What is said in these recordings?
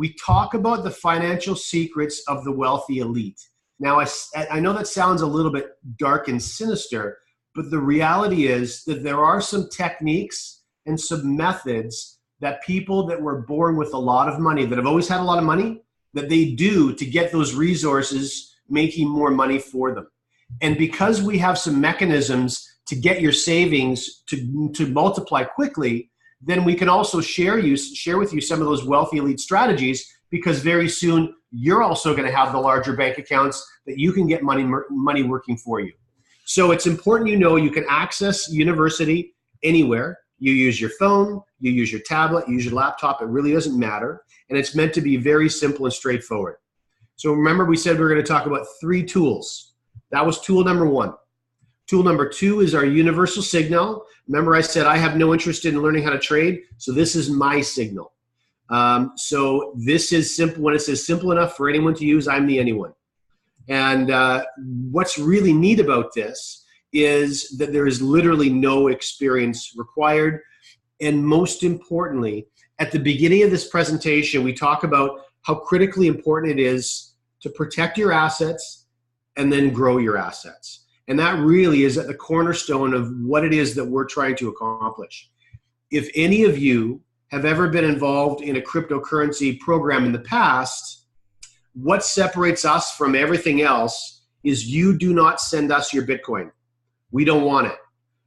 we talk about the financial secrets of the wealthy elite. Now, I know that sounds a little bit dark and sinister, but the reality is that there are some techniques and some methods that people that were born with a lot of money, that have always had a lot of money, that they do to get those resources making more money for them. And because we have some mechanisms to get your savings to multiply quickly, then we can also share with you some of those wealthy elite strategies, because very soon you're also going to have the larger bank accounts that you can get money working for you. So it's important you know you can access university anywhere. You use your phone, you use your tablet, you use your laptop. It really doesn't matter. And it's meant to be very simple and straightforward. So remember, we said we were going to talk about 3 tools. That was tool number 1. Tool number 2 is our universal signal. Remember, I said I have no interest in learning how to trade, so this is my signal. So this is simple. When it says simple enough for anyone to use, I'm the anyone. And what's really neat about this is that there is literally no experience required. And most importantly, at the beginning of this presentation, we talk about how critically important it is to protect your assets and then grow your assets. And that really is at the cornerstone of what it is that we're trying to accomplish. If any of you have ever been involved in a cryptocurrency program in the past, what separates us from everything else is you do not send us your Bitcoin. We don't want it.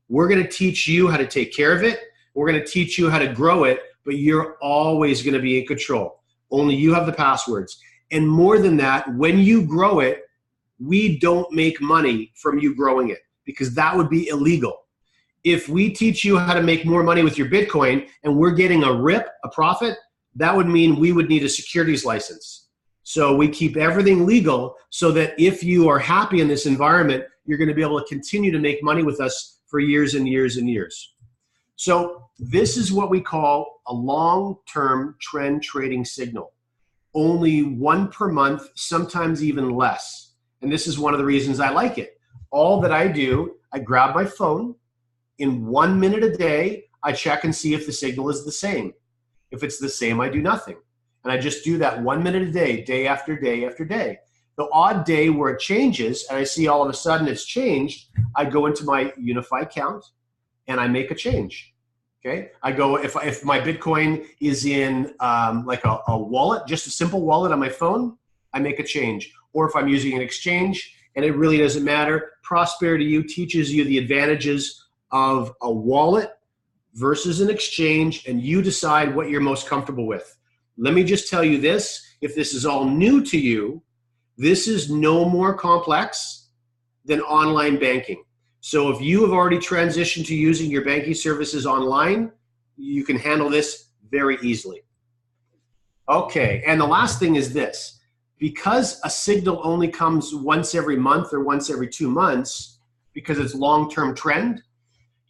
We're going to teach you how to take care of it. We're going to teach you how to grow it, but you're always going to be in control. Only you have the passwords. And more than that, when you grow it, we don't make money from you growing it, because that would be illegal. If we teach you how to make more money with your Bitcoin and we're getting a profit, that would mean we would need a securities license. So we keep everything legal so that if you are happy in this environment, you're going to be able to continue to make money with us for years and years and years. So this is what we call a long-term trend trading signal. Only 1 per month, sometimes even less. And this is one of the reasons I like it. All that I do, I grab my phone. In 1 minute a day, I check and see if the signal is the same. If it's the same, I do nothing. And I just do that 1 minute a day, day after day after day. The odd day where it changes and I see all of a sudden it's changed, I go into my Unifii account and I make a change. Okay, I go, if my Bitcoin is in like a wallet, just a simple wallet on my phone, I make a change. Or if I'm using an exchange, and it really doesn't matter, Prosperity U teaches you the advantages of a wallet versus an exchange, and you decide what you're most comfortable with. Let me just tell you this, if this is all new to you, this is no more complex than online banking. So if you have already transitioned to using your banking services online, you can handle this very easily. Okay, and the last thing is this. Because a signal only comes once every month or once every 2 months, because it's long-term trend,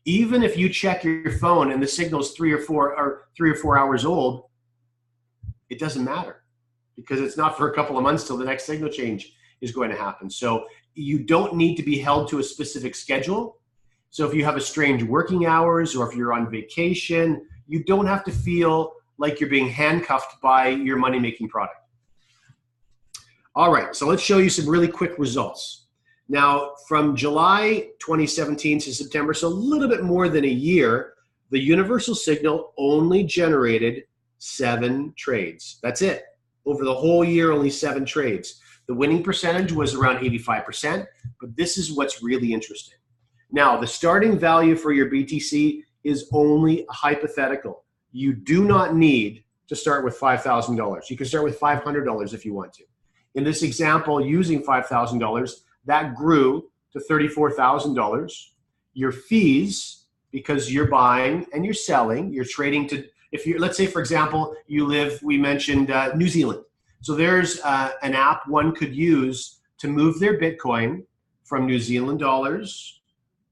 even if you check your phone and the signal is 3 or 4 hours old, it doesn't matter, because it's not for a couple of months till the next signal change is going to happen. So you don't need to be held to a specific schedule. So if you have a strange working hours or if you're on vacation, you don't have to feel like you're being handcuffed by your money-making product. All right, so let's show you some really quick results. Now, from July 2017 to September, so a little bit more than a year, the universal signal only generated 7 trades. That's it. Over the whole year, only 7 trades. The winning percentage was around 85%, but this is what's really interesting. Now, the starting value for your BTC is only hypothetical. You do not need to start with $5,000. You can start with $500 if you want to. In this example, using $5,000, that grew to $34,000. Your fees, because you're buying and you're selling, you're trading to, if you, let's say for example, you live, we mentioned New Zealand. So there's an app one could use to move their Bitcoin from New Zealand dollars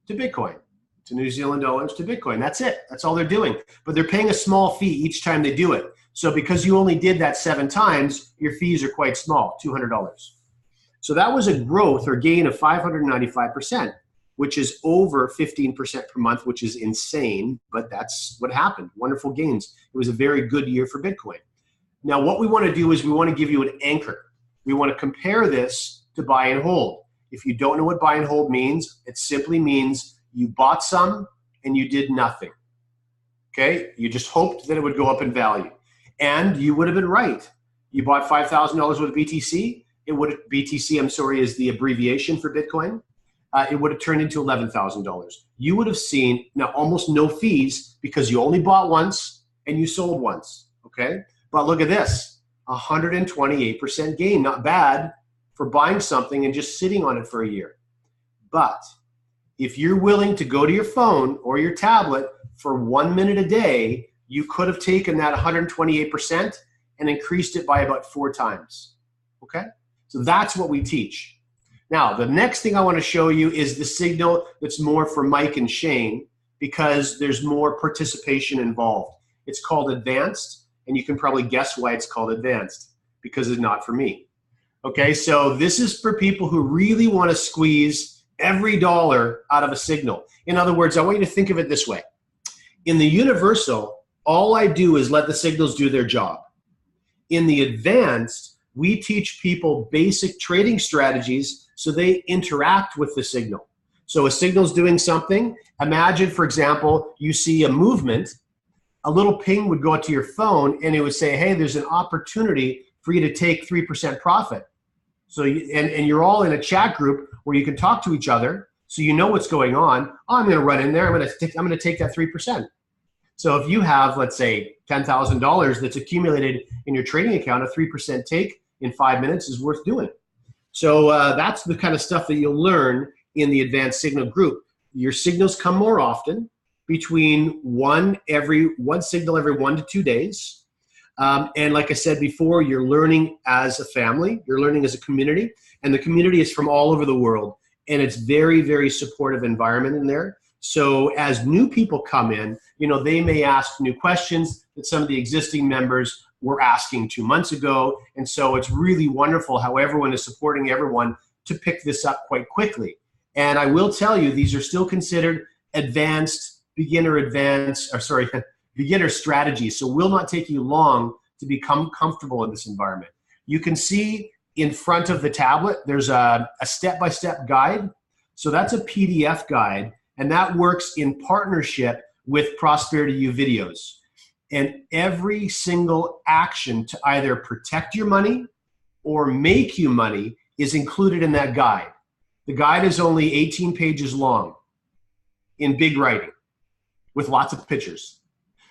to Bitcoin, to New Zealand dollars to Bitcoin. That's it. That's all they're doing. But they're paying a small fee each time they do it. So because you only did that 7 times, your fees are quite small, $200. So that was a growth or gain of 595%, which is over 15% per month, which is insane, but that's what happened. Wonderful gains. It was a very good year for Bitcoin. Now, what we want to do is we want to give you an anchor. We want to compare this to buy and hold. If you don't know what buy and hold means, it simply means you bought some and you did nothing. Okay? You just hoped that it would go up in value. And you would have been right. You bought $5,000 worth of BTC. BTC, I'm sorry, is the abbreviation for Bitcoin. It would have turned into $11,000. You would have seen now almost no fees because you only bought once and you sold once. Okay? But look at this, 128% gain. Not bad for buying something and just sitting on it for a year. But if you're willing to go to your phone or your tablet for 1 minute a day, you could have taken that 128% and increased it by about 4 times. Okay? So that's what we teach. Now, the next thing I want to show you is the signal that's more for Mike and Shane because there's more participation involved. It's called advanced, and you can probably guess why it's called advanced, because it's not for me. Okay, so this is for people who really want to squeeze every dollar out of a signal. In other words, I want you to think of it this way. In the universal, all I do is let the signals do their job. In the advanced, we teach people basic trading strategies so they interact with the signal. So a signal's doing something. Imagine, for example, you see a movement, a little ping would go out to your phone and it would say, hey, there's an opportunity for you to take 3% profit. So and you're all in a chat group where you can talk to each other, so you know what's going on. Oh, I'm going to run in there. I'm going to take that 3%. So if you have, let's say, $10,000 that's accumulated in your trading account, a 3% take in 5 minutes is worth doing. So that's the kind of stuff that you'll learn in the advanced signal group. Your signals come more often, between one signal every 1 to 2 days. And like I said before, you're learning as a family, you're learning as a community, and the community is from all over the world. And it's very, very supportive environment in there. So as new people come in, they may ask new questions that some of the existing members were asking 2 months ago. And so it's really wonderful how everyone is supporting everyone to pick this up quite quickly. And I will tell you, these are still considered beginner strategies. So it will not take you long to become comfortable in this environment. You can see in front of the tablet, there's a step-by-step guide. So that's a PDF guide, and that works in partnership with Prosperity U videos. And every single action to either protect your money or make you money is included in that guide. The guide is only 18 pages long in big writing with lots of pictures.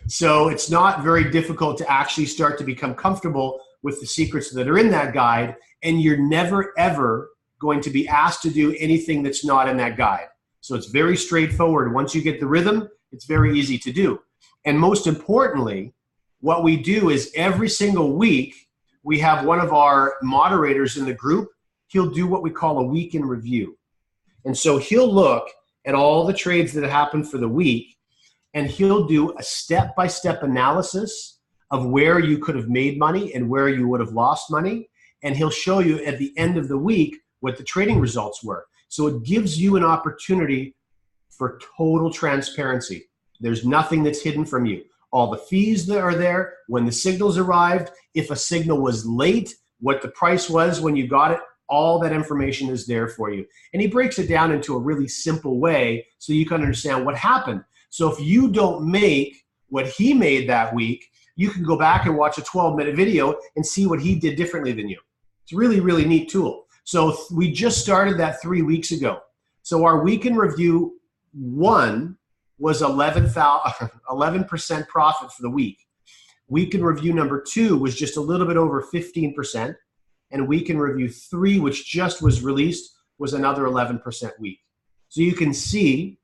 So it's not very difficult to actually start to become comfortable with the secrets that are in that guide, and you're never, ever going to be asked to do anything that's not in that guide. So it's very straightforward. Once you get the rhythm, it's very easy to do. And most importantly, what we do is every single week, we have one of our moderators in the group. He'll do what we call a week in review. And so he'll look at all the trades that happened for the week, and he'll do a step-by-step analysis of where you could have made money and where you would have lost money. And he'll show you at the end of the week what the trading results were. So it gives you an opportunity for total transparency. There's nothing that's hidden from you. All the fees that are there, when the signals arrived, if a signal was late, what the price was when you got it, all that information is there for you. And he breaks it down into a really simple way so you can understand what happened. So if you don't make what he made that week, you can go back and watch a 12-minute video and see what he did differently than you. It's a really, really neat tool. So we just started that 3 weeks ago. So our week in review 1 was 11% profit for the week. Week in review number 2 was just a little bit over 15%. And week in review 3, which just was released, was another 11% week. So you can see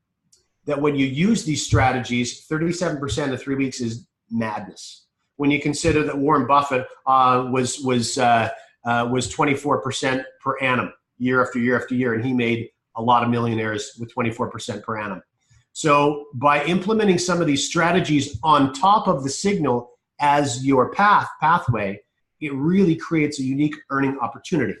that when you use these strategies, 37% of 3 weeks is madness. When you consider that Warren Buffett was 24% per annum, year after year after year, and he made a lot of millionaires with 24% per annum. So by implementing some of these strategies on top of the signal as your pathway, it really creates a unique earning opportunity.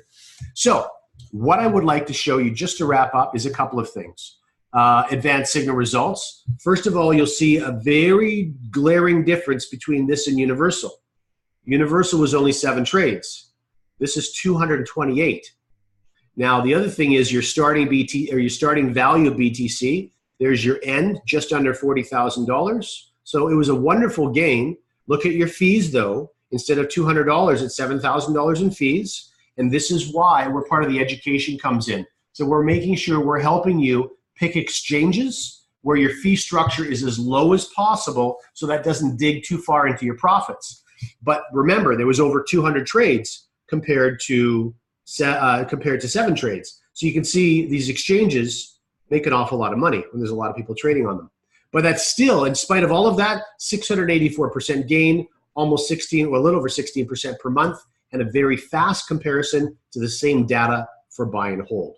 So what I would like to show you just to wrap up is a couple of things. Advanced signal results. First of all, you'll see a very glaring difference between this and universal. Universal was only 7 trades. This is 228. Now, the other thing is your starting your starting value of BTC. There's your end, just under $40,000. So it was a wonderful gain. Look at your fees, though. Instead of $200, it's $7,000 in fees. And this is why we're part of the education comes in. So we're making sure we're helping you pick exchanges where your fee structure is as low as possible so that doesn't dig too far into your profits. But remember, there was over 200 trades compared to 7 trades. So you can see these exchanges make an awful lot of money when there's a lot of people trading on them. But that's still, in spite of all of that, 684% gain, almost 16 or a little over 16% per month, and a very fast comparison to the same data for buy and hold.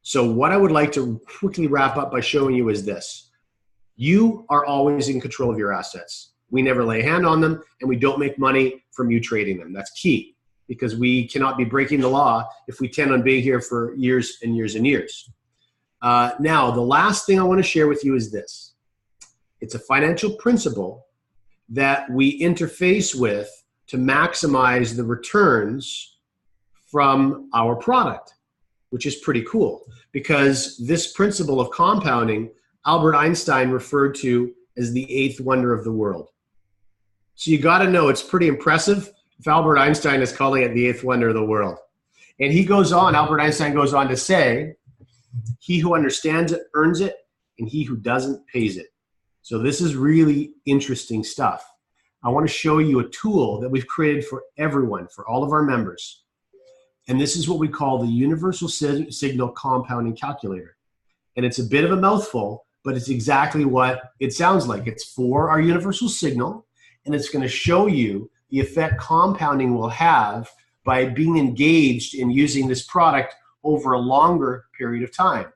So what I would like to quickly wrap up by showing you is this. You are always in control of your assets. We never lay a hand on them, and we don't make money from you trading them. That's key, because we cannot be breaking the law if we intend on being here for years and years and years. Now, the last thing I want to share with you is this. It's a financial principle that we interface with to maximize the returns from our product, which is pretty cool, because this principle of compounding, Albert Einstein referred to as the 8th wonder of the world. So you got to know, it's pretty impressive if Albert Einstein is calling it the 8th wonder of the world. And he goes on, Albert Einstein goes on to say, he who understands it earns it, and he who doesn't pays it. So this is really interesting stuff. I want to show you a tool that we've created for everyone, for all of our members. And this is what we call the Universal Signal Compounding Calculator. And it's a bit of a mouthful, but it's exactly what it sounds like. It's for our universal signal, and it's going to show you the effect compounding will have by being engaged in using this product over a longer period of time.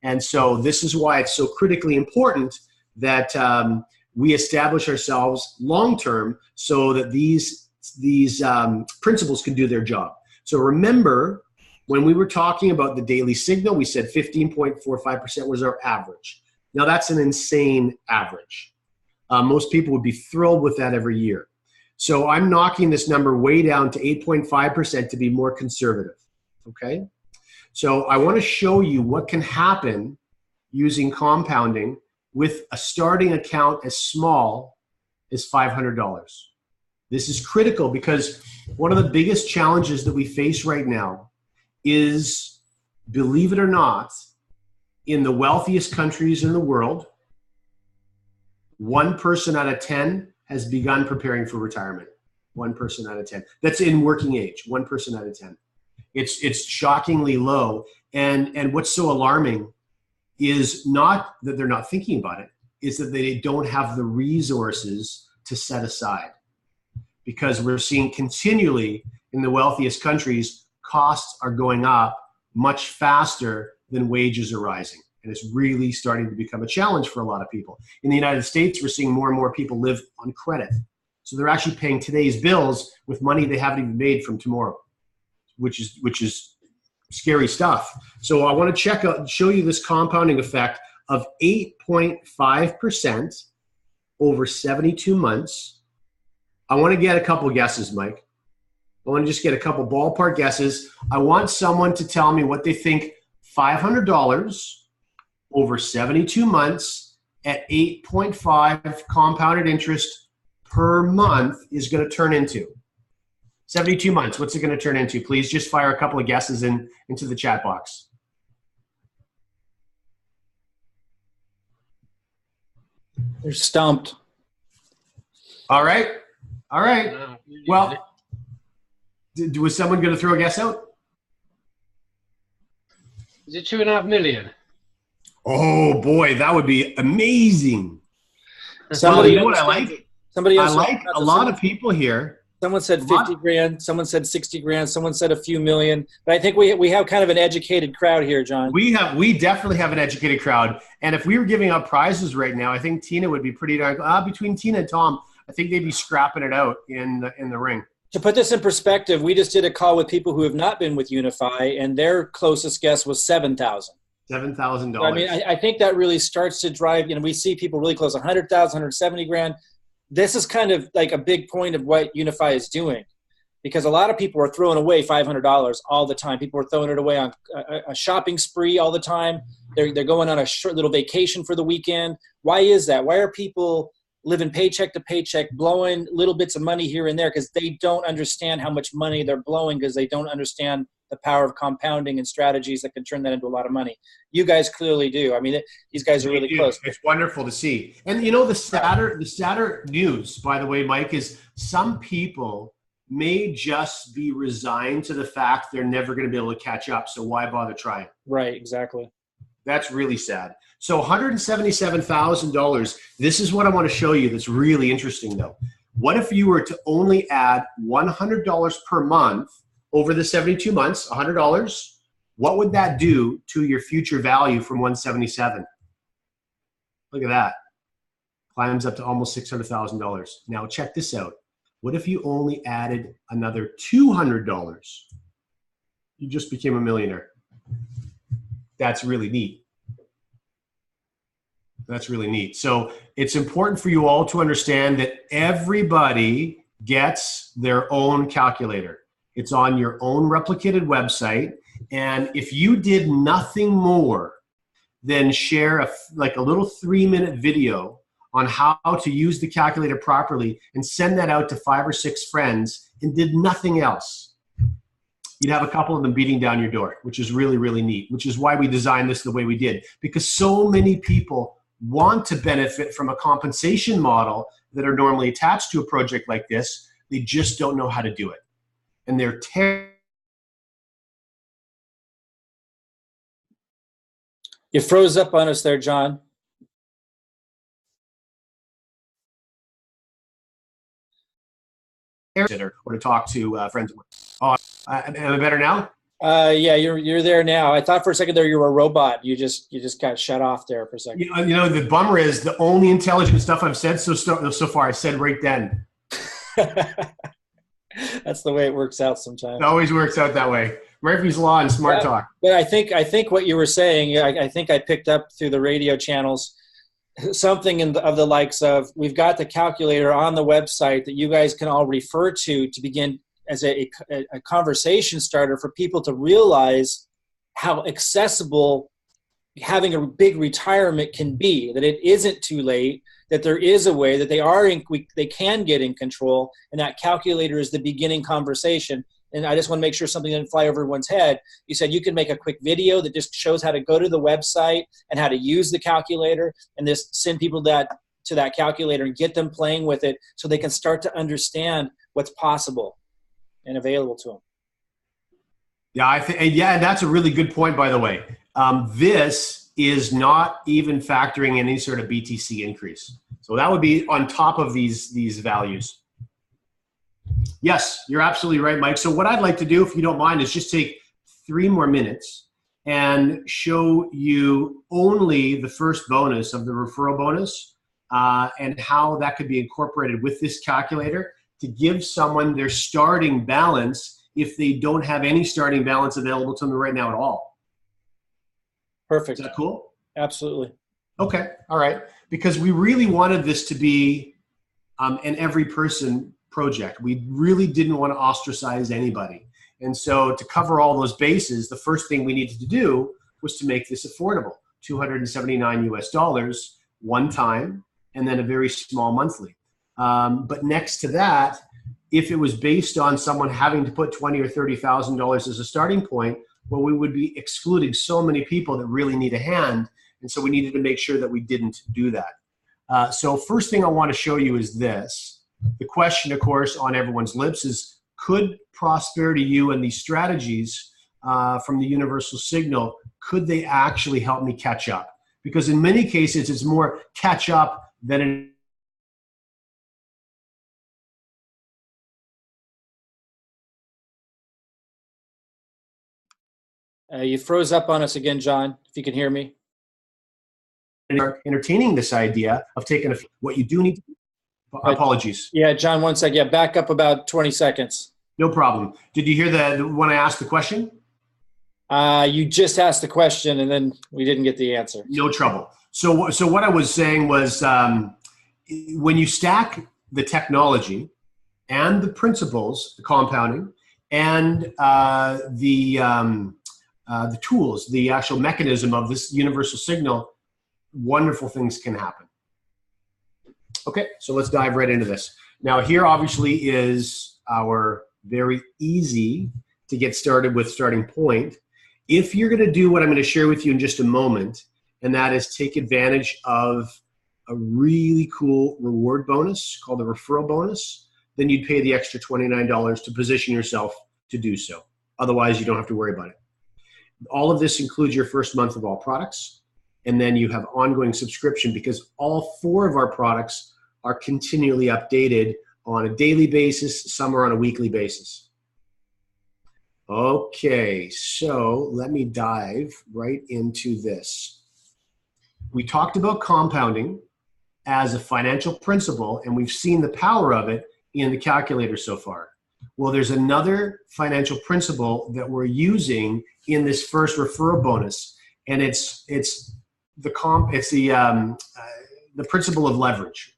And so this is why it's so critically important that we establish ourselves long-term so that these principles can do their job. So remember, when we were talking about the daily signal, we said 15.45% was our average. Now that's an insane average. Most people would be thrilled with that every year. So I'm knocking this number way down to 8.5% to be more conservative, okay? So I want to show you what can happen using compounding with a starting account as small as $500. This is critical because one of the biggest challenges that we face right now is, believe it or not, in the wealthiest countries in the world, 1 person out of 10 has begun preparing for retirement. 1 person out of 10. That's in working age, 1 person out of 10. It's shockingly low. And what's so alarming is not that they're not thinking about it, is that they don't have the resources to set aside. Because we're seeing continually in the wealthiest countries, costs are going up much faster than wages are rising. And it's really starting to become a challenge for a lot of people. In the United States, we're seeing more and more people live on credit. So they're actually paying today's bills with money they haven't even made from tomorrow, which is scary stuff. So I want to show you this compounding effect of 8.5% over 72 months. I want to get a couple guesses, Mike. I want to just get a couple ballpark guesses. I want someone to tell me what they think $500 over 72 months at 8.5 compounded interest per month is going to turn into. 72 months, what's it going to turn into? Please just fire a couple of guesses into the chat box. They're stumped. All right. All right. Well, was someone going to throw a guess out? Is it 2.5 million? Oh boy, that would be amazing. Somebody, you know what I like? Somebody else. I like a lot of people here. Someone said 50 grand. Someone said 60 grand. Someone said a few million. But I think we have kind of an educated crowd here, John. We definitely have an educated crowd. And if we were giving out prizes right now, I think Tina would be pretty darn. Between Tina and Tom, I think they'd be scrapping it out in the ring. To put this in perspective, we just did a call with people who have not been with Unifii, and their closest guess was $7,000. $7,000. So, I mean, I think that really starts to drive. We see people really close 100,000, 170 grand. this is kind of like a big point of what Unifii is doing, because a lot of people are throwing away $500 all the time. People are throwing it away on a shopping spree all the time. They're going on a short little vacation for the weekend. Why is that? Why are people living paycheck to paycheck, blowing little bits of money here and there? Because they don't understand how much money they're blowing, because they don't understand the power of compounding and strategies that can turn that into a lot of money. You guys clearly do. I mean, these guys are really close. It's wonderful to see. And you know, the sadder news, by the way, Mike, is some people may just be resigned to the fact they're never going to be able to catch up. So why bother trying? Right, exactly. That's really sad. So $177,000, this is what I want to show you that's really interesting though. What if you were to only add $100 per month over the 72 months, $100, what would that do to your future value from 177? Look at that. Climbs up to almost $600,000. Now check this out. What if you only added another $200? You just became a millionaire. That's really neat. That's really neat. So it's important for you all to understand that everybody gets their own calculator. It's on your own replicated website. And if you did nothing more than share a little 3-minute video on how to use the calculator properly and send that out to 5 or 6 friends and did nothing else, you'd have a couple of them beating down your door, which is really, really neat, which is why we designed this the way we did. Because so many people want to benefit from a compensation model that are normally attached to a project like this. They just don't know how to do it. And they're You froze up on us there, John. or to talk to friends. Oh, am I better now? Yeah, you're there now. I thought for a second there you were a robot. You just got shut off there for a second. You know, the bummer is the only intelligent stuff I've said so far I said right then. That's the way it works out sometimes. It always works out that way. Murphy's Law and smart talk. But I think what you were saying, I think I picked up through the radio channels something of the likes of, we've got the calculator on the website that you guys can all refer to begin as a conversation starter for people to realize how accessible having a big retirement can be, that it isn't too late, that there is a way, that they can get in control, and that calculator is the beginning conversation. And I just want to make sure something didn't fly over everyone's head. You said you can make a quick video that just shows how to go to the website and how to use the calculator, and just send people to that calculator and get them playing with it so they can start to understand what's possible and available to them. Yeah, and that's a really good point, by the way. This is not even factoring in any sort of BTC increase. So that would be on top of these values. Yes, you're absolutely right, Mike. So what I'd like to do, if you don't mind, is just take 3 more minutes and show you only the first bonus of the referral bonus and how that could be incorporated with this calculator to give someone their starting balance if they don't have any starting balance available to them right now at all. Perfect. Is that cool? Absolutely. Okay. All right. Because we really wanted this to be an every person project. We really didn't want to ostracize anybody. And so to cover all those bases, the first thing we needed to do was to make this affordable. $279 US one time, and then a very small monthly. But next to that, if it was based on someone having to put $20,000 or $30,000 as a starting point, well, we would be excluding so many people that really need a hand. And so we needed to make sure that we didn't do that. So first thing I want to show you is this. The question, of course, on everyone's lips is, could Prosperity U and these strategies from the universal signal, could they actually help me catch up? Because in many cases, it's more catch up than an You froze up on us again, John, if you can hear me. entertaining this idea of taking what you do need to do. Apologies. Yeah, John, 1 sec. Yeah, back up about 20 seconds. No problem. Did you hear when I asked the question? You just asked the question, and then we didn't get the answer. No trouble. So what I was saying was when you stack the technology and the principles, the compounding, and the tools, the actual mechanism of this universal signal, wonderful things can happen. Okay, so let's dive right into this. Now here obviously is our very easy to get started with starting point. If you're going to do what I'm going to share with you in just a moment, and that is take advantage of a really cool reward bonus called the referral bonus, then you'd pay the extra $29 to position yourself to do so. Otherwise, you don't have to worry about it. All of this includes your first month of all products, and then you have ongoing subscription because all 4 of our products are continually updated on a daily basis. Some are on a weekly basis. Okay, so let me dive right into this. We talked about compounding as a financial principle, and we've seen the power of it in the calculator so far. Well, there's another financial principle that we're using in this first referral bonus, and it's the principle of leverage.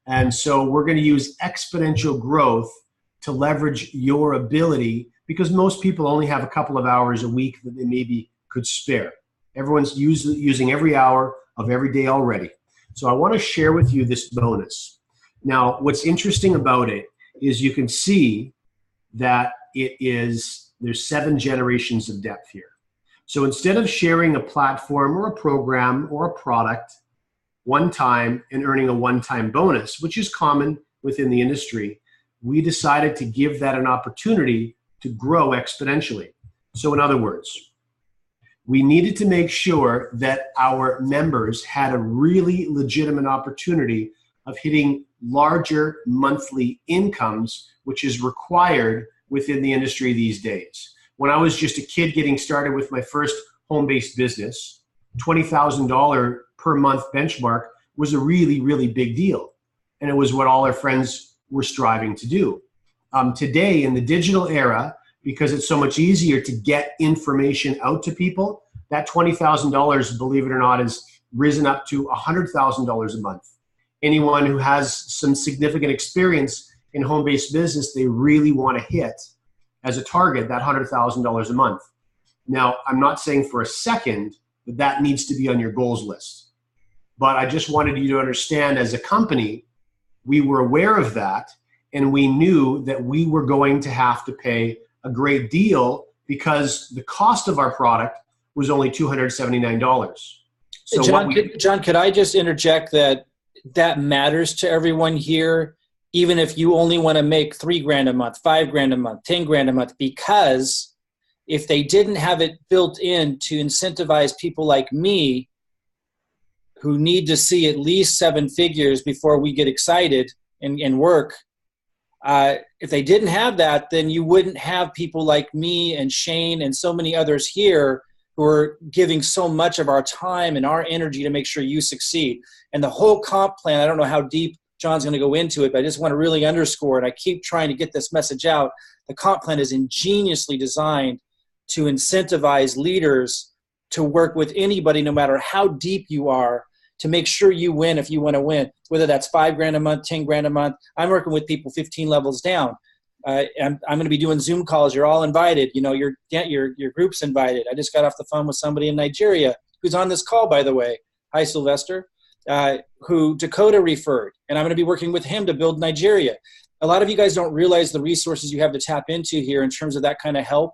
And so we're going to use exponential growth to leverage your ability, because most people only have a couple of hours a week that they maybe could spare. Everyone's using every hour of every day already. So I want to share with you this bonus. Now, what's interesting about it is you can see that there's 7 generations of depth here. So instead of sharing a platform or a program or a product one time and earning a one-time bonus, which is common within the industry, we decided to give that an opportunity to grow exponentially. So in other words, we needed to make sure that our members had a really legitimate opportunity of hitting larger monthly incomes, which is required within the industry these days. When I was just a kid getting started with my first home-based business, $20,000 per month benchmark was a really, really big deal. And it was what all our friends were striving to do. Today, in the digital era, because it's so much easier to get information out to people, that $20,000, believe it or not, has risen up to $100,000 a month. Anyone who has some significant experience in home-based business, they really want to hit as a target that $100,000 a month. Now, I'm not saying for a second that that needs to be on your goals list, but I just wanted you to understand as a company, we were aware of that, and we knew that we were going to have to pay a great deal because the cost of our product was only $279. So John, could I just interject that matters to everyone here, even if you only want to make $3,000 a month, $5,000 a month, $10,000 a month, because if they didn't have it built in to incentivize people like me who need to see at least 7 figures before we get excited and work, if they didn't have that, then you wouldn't have people like me and Shane and so many others here who are giving so much of our time and our energy to make sure you succeed. And the whole comp plan, I don't know how deep John's going to go into it, but I just want to really underscore it. I keep trying to get this message out. The comp plan is ingeniously designed to incentivize leaders to work with anybody, no matter how deep you are, to make sure you win if you want to win, whether that's $5,000 a month, $10,000 a month. I'm working with people 15 levels down. I'm going to be doing Zoom calls. You're all invited. You know, your group's invited. I just got off the phone with somebody in Nigeria who's on this call, by the way. Hi, Sylvester, who Dakota referred, and I'm going to be working with him to build Nigeria. A lot of you guys don't realize the resources you have to tap into here in terms of that kind of help.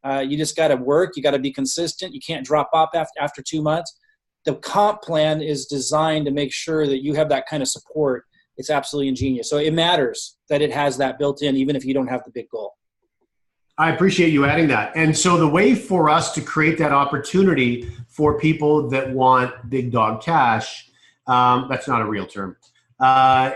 You just got to work. You got to be consistent. You can't drop off after 2 months. The comp plan is designed to make sure that you have that kind of support. It's absolutely ingenious. So it matters that it has that built in, even if you don't have the big goal. I appreciate you adding that. And so the way for us to create that opportunity for people that want big dog cash, that's not a real term,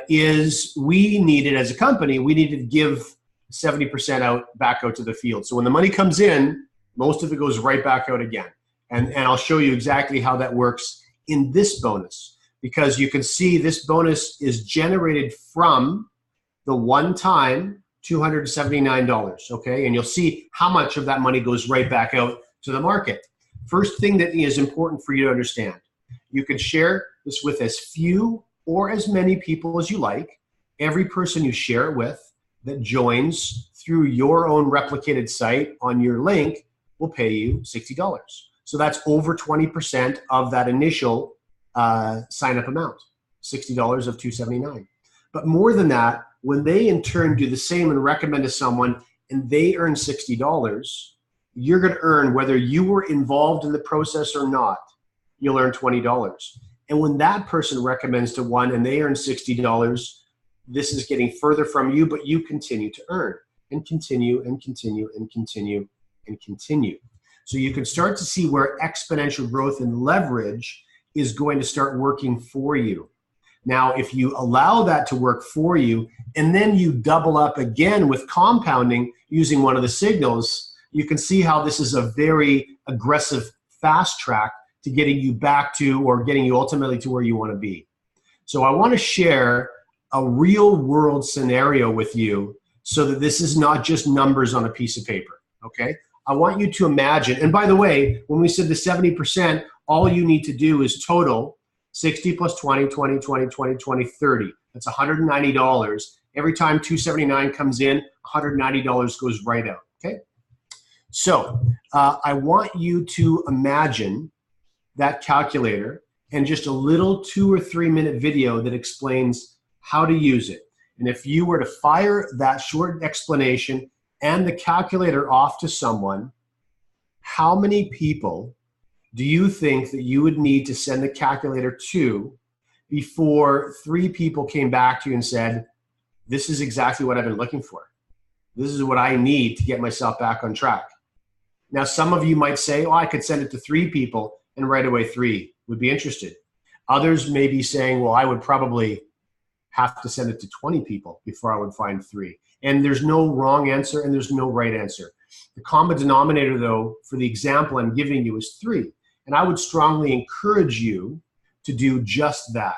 is we needed, as a company, we needed to give 70% back out to the field. So when the money comes in, most of it goes right back out again. And I'll show you exactly how that works in this bonus, because you can see this bonus is generated from the one-time $279, okay? And you'll see how much of that money goes right back out to the market. First thing that is important for you to understand, you can share this with as few or as many people as you like. every person you share it with that joins through your own replicated site on your link will pay you $60. So that's over 20% of that initial sign up amount, $60 of $279. But more than that, when they in turn do the same and recommend to someone and they earn $60, you're going to earn, whether you were involved in the process or not, you'll earn $20. And when that person recommends to one and they earn $60, this is getting further from you, but you continue to earn and continue and continue and continue and continue. So you can start to see where exponential growth and leverage is going to start working for you. Now, if you allow that to work for you, and then you double up again with compounding using one of the signals, you can see how this is a very aggressive fast track to getting you back to, or getting you ultimately to where you want to be. So I want to share a real world scenario with you so that this is not just numbers on a piece of paper, okay? I want you to imagine, and by the way, when we said the 70%, all you need to do is total 60 plus 20, 20, 20, 20, 20, 30. That's $190. Every time 279 comes in, $190 goes right out, okay? So I want you to imagine that calculator and just a little 2 or 3 minute video that explains how to use it. And if you were to fire that short explanation and the calculator off to someone, how many people do you think that you would need to send the calculator to before 3 people came back to you and said, this is exactly what I've been looking for. This is what I need to get myself back on track. Now, some of you might say, oh, I could send it to 3 people and right away 3 would be interested. Others may be saying, well, I would probably have to send it to 20 people before I would find 3. And there's no wrong answer and there's no right answer. The common denominator, though, for the example I'm giving you is 3. And I would strongly encourage you to do just that.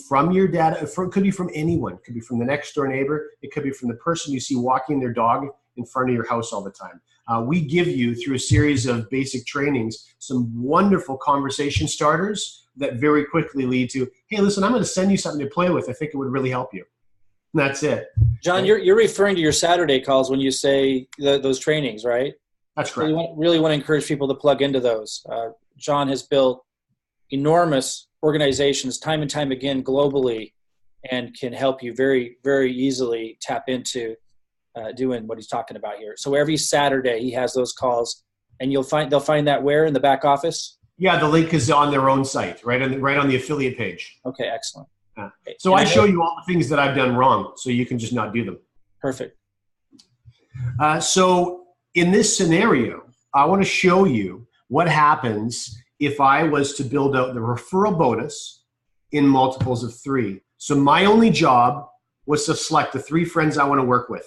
From your data, it could be from anyone. It could be from the next door neighbor. It could be from the person you see walking their dog in front of your house all the time. We give you, through a series of basic trainings, some wonderful conversation starters that very quickly lead to, hey, listen, I'm going to send you something to play with. I think it would really help you. And that's it. John, you're referring to your Saturday calls when you say those trainings, right? That's correct. So really want to encourage people to plug into those. John has built enormous organizations time and time again globally and can help you very, very easily tap into doing what he's talking about here. So every Saturday he has those calls, and they'll find that where in the back office? Yeah, the link is on their own site, right on the affiliate page. Okay, excellent. Yeah. So I show you all the things that I've done wrong, so you can just not do them. Perfect. So in this scenario, I want to show you what happens if I was to build out the referral bonus in multiples of 3. So my only job was to select the 3 friends I want to work with.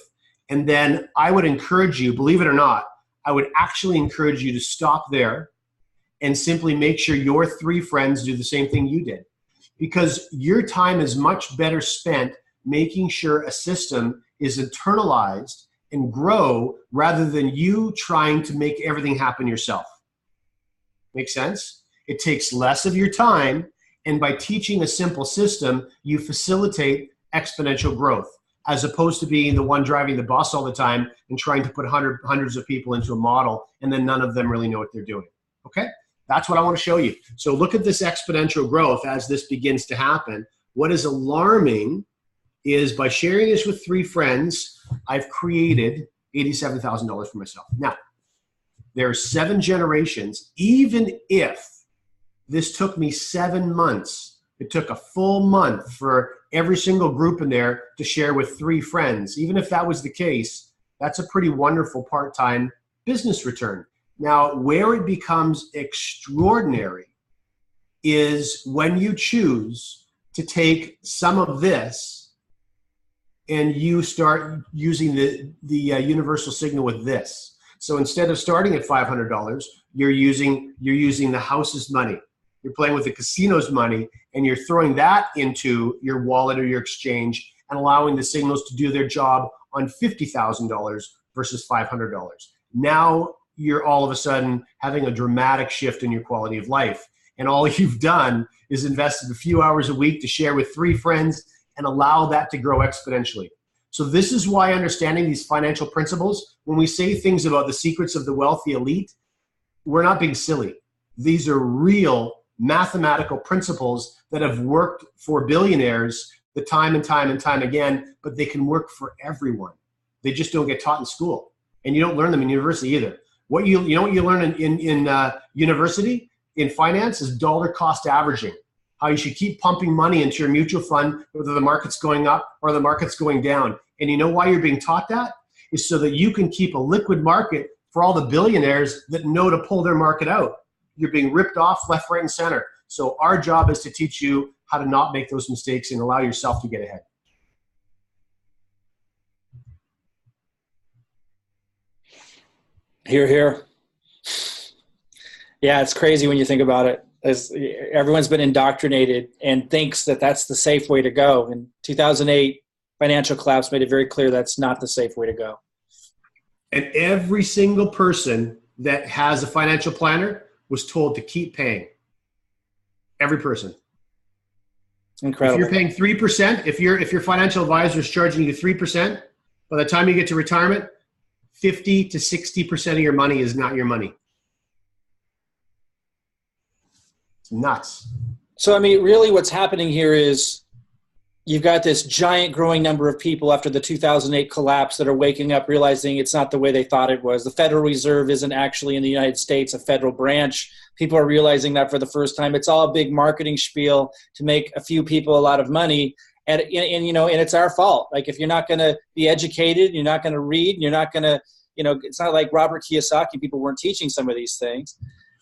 And then I would encourage you, believe it or not, I would actually encourage you to stop there and simply make sure your 3 friends do the same thing you did. Because your time is much better spent making sure a system is internalized and grow rather than you trying to make everything happen yourself. Make sense? It takes less of your time, and by teaching a simple system, you facilitate exponential growth, as opposed to being the one driving the bus all the time and trying to put hundreds of people into a model, and then none of them really know what they're doing. Okay? That's what I want to show you. So look at this exponential growth as this begins to happen. What is alarming is by sharing this with 3 friends, I've created $87,000 for myself. Now, there are 7 generations. Even if this took me 7 months, it took a full month for every single group in there to share with 3 friends. Even if that was the case, that's a pretty wonderful part-time business return. Now, where it becomes extraordinary is when you choose to take some of this and you start using the universal signal with this. So instead of starting at $500, you're using the house's money. You're playing with the casino's money, and you're throwing that into your wallet or your exchange and allowing the signals to do their job on $50,000 versus $500. Now you're all of a sudden having a dramatic shift in your quality of life. And all you've done is invested a few hours a week to share with 3 friends, and allow that to grow exponentially. So this is why understanding these financial principles, when we say things about the secrets of the wealthy elite, we're not being silly. These are real mathematical principles that have worked for billionaires the time and time and time again, but they can work for everyone. They just don't get taught in school. And you don't learn them in university either. What you know what you learn in university, in finance, is dollar cost averaging. How you should keep pumping money into your mutual fund, whether the market's going up or the market's going down. And you know why you're being taught that? Is so that you can keep a liquid market for all the billionaires that know to pull their market out. You're being ripped off left, right, and center. So our job is to teach you how to not make those mistakes and allow yourself to get ahead. Hear, hear. Yeah, it's crazy when you think about it. Everyone's been indoctrinated and thinks that that's the safe way to go. In 2008, financial collapse made it very clear that's not the safe way to go. And every single person that has a financial planner was told to keep paying. Every person. Incredible. If you're paying 3%, if your financial advisor is charging you 3%, by the time you get to retirement, 50 to 60% of your money is not your money. It's nuts. So, I mean, really what's happening here is you've got this giant growing number of people after the 2008 collapse that are waking up realizing it's not the way they thought it was. The Federal Reserve isn't actually in the United States a federal branch. People are realizing that for the first time. It's all a big marketing spiel to make a few people a lot of money. And you know, and it's our fault. Like, if you're not going to be educated, you're not going to read, you're not going to, you know, it's not like Robert Kiyosaki, people weren't teaching some of these things.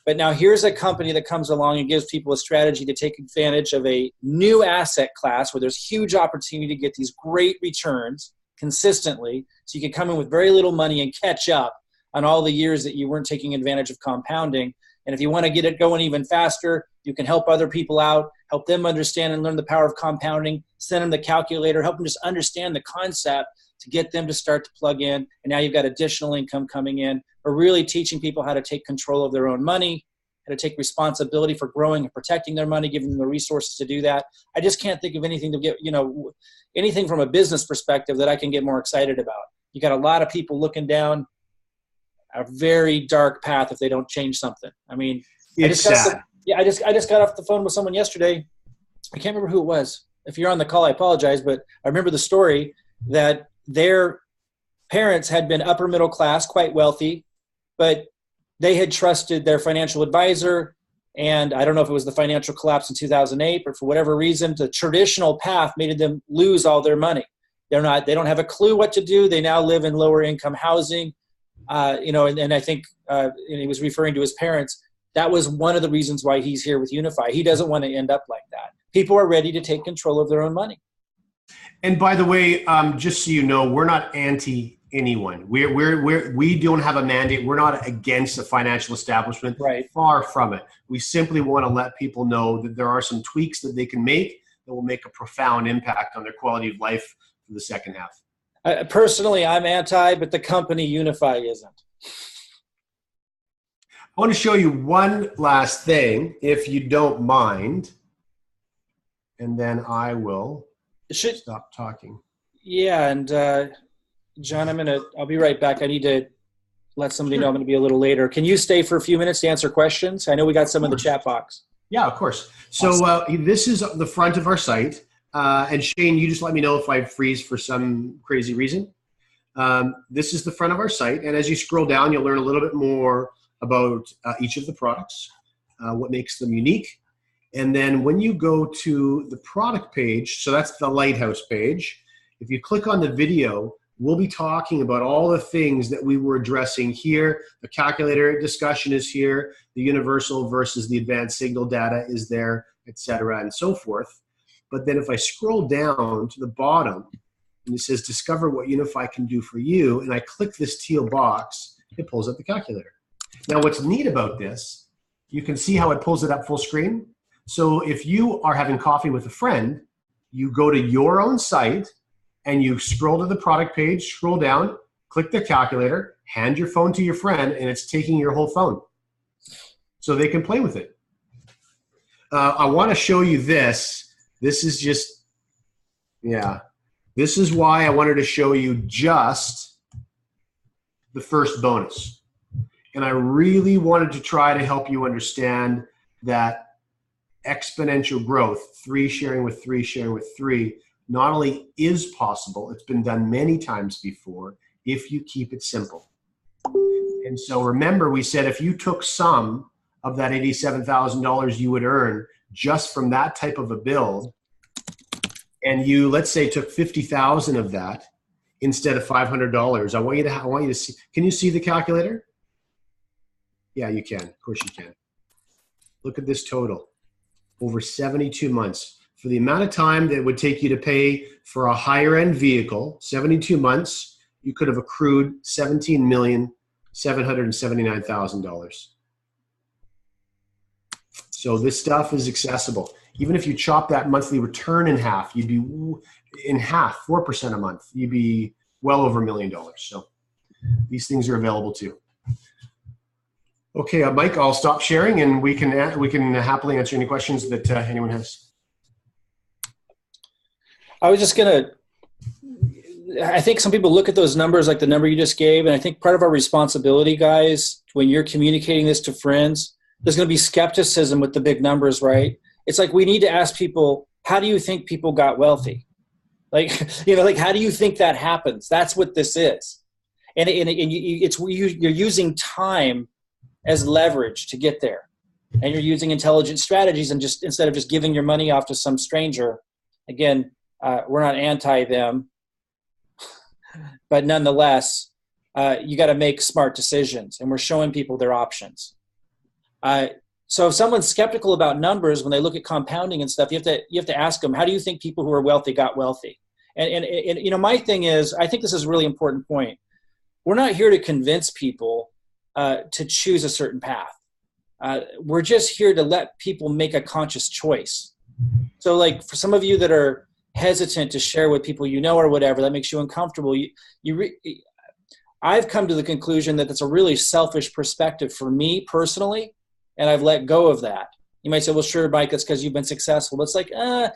But now here's a company that comes along and gives people a strategy to take advantage of a new asset class where there's huge opportunity to get these great returns consistently. So you can come in with very little money and catch up on all the years that you weren't taking advantage of compounding. And if you want to get it going even faster, you can help other people out, help them understand and learn the power of compounding, send them the calculator, help them just understand the concept to get them to start to plug in. And now you've got additional income coming in. We're really teaching people how to take control of their own money, how to take responsibility for growing and protecting their money, giving them the resources to do that. I just can't think of anything to get, you know, anything from a business perspective that I can get more excited about. You got a lot of people looking down a very dark path if they don't change something. I mean, it's sad. I just got off the phone with someone yesterday. I can't remember who it was. If you're on the call, I apologize, but I remember the story that their parents had been upper middle class, quite wealthy, but they had trusted their financial advisor. And I don't know if it was the financial collapse in 2008, but for whatever reason, the traditional path made them lose all their money. They don't have a clue what to do. They now live in lower income housing. You know, and I think and he was referring to his parents. That was one of the reasons why he's here with Unifii. He doesn't want to end up like that. People are ready to take control of their own money. And by the way, just so you know, we're not anti anyone. We don't have a mandate. We're not against the financial establishment. Right. Far from it. We simply want to let people know that there are some tweaks that they can make that will make a profound impact on their quality of life for the second half. Personally, I'm anti, but the company Unifii isn't. I want to show you one last thing, if you don't mind, and then I will stop talking. Yeah, and John, I'll be right back. I need to let somebody know I'm going to be a little later. Can you stay for a few minutes to answer questions? I know we got some in the chat box. Yeah, of course. So this is the front of our site. And Shane, you just let me know if I freeze for some crazy reason. This is the front of our site. And as you scroll down, you'll learn a little bit more about each of the products, what makes them unique. And then when you go to the product page, so that's the Lighthouse page, if you click on the video, we'll be talking about all the things that we were addressing here. The calculator discussion is here. The universal versus the advanced signal data is there, et cetera, and so forth. But then if I scroll down to the bottom, and it says, discover what Unifii can do for you, and I click this teal box, it pulls up the calculator. Now, what's neat about this, you can see how it pulls it up full screen. So if you are having coffee with a friend, you go to your own site, and you scroll to the product page, scroll down, click the calculator, hand your phone to your friend, and it's taking your whole phone. So they can play with it. I want to show you this. This is just Yeah. This is why I wanted to show you just the first bonus. And I really wanted to try to help you understand that exponential growth, 3 sharing with 3 sharing with 3, not only is possible, it's been done many times before if you keep it simple. And so remember, we said if you took some of that $87,000 you would earn just from that type of a build, and you, let's say, took 50,000 of that instead of $500, I want you to see. Can you see the calculator? Yeah, you can. Of course you can. Look at this total. Over 72 months. For the amount of time that it would take you to pay for a higher end vehicle, 72 months, you could have accrued $17,779,000. So this stuff is accessible. Even if you chop that monthly return in half, you'd be in half, 4% a month. You'd be well over $1 million. So these things are available too. Okay, Mike, I'll stop sharing and we can happily answer any questions that anyone has. I was just going to, I think some people look at those numbers like the number you just gave, and I think part of our responsibility, guys, when you're communicating this to friends, there's going to be skepticism with the big numbers, right? It's like we need to ask people, how do you think people got wealthy? Like, like how do you think that happens? That's what this is. And you're using time as leverage to get there. And you're using intelligent strategies, and just instead of just giving your money off to some stranger, again, we're not anti them, but nonetheless, you got to make smart decisions, and we're showing people their options. So if someone's skeptical about numbers when they look at compounding and stuff, you have to ask them, how do you think people who are wealthy got wealthy? And my thing is, I think this is a really important point. We're not here to convince people to choose a certain path. We're just here to let people make a conscious choice. So like for some of you that are hesitant to share with people or whatever, that makes you uncomfortable, I've come to the conclusion that that's a really selfish perspective for me personally, and I've let go of that. You might say, well, sure, Mike, that's because you've been successful. But it's like, I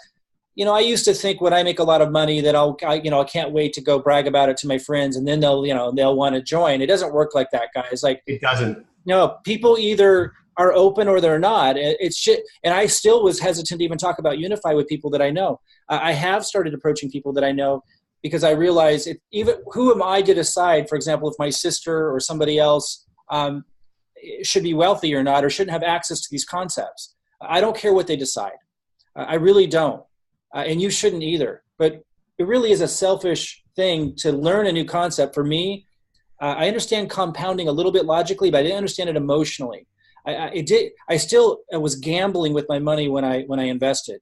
used to think when I make a lot of money that I can't wait to go brag about it to my friends, and then they'll want to join. It doesn't work like that, guys. Like, it doesn't. No, people either are open or they're not. It's shit. And I still was hesitant to even talk about Unifii with people that I know. I have started approaching people that I know because I realize who am I to decide, for example, if my sister or somebody else should be wealthy or not, or shouldn't have access to these concepts. I don't care what they decide. I really don't. And you shouldn't either. But it really is a selfish thing to learn a new concept. For me, I understand compounding a little bit logically, but I didn't understand it emotionally. I still was gambling with my money when I invested.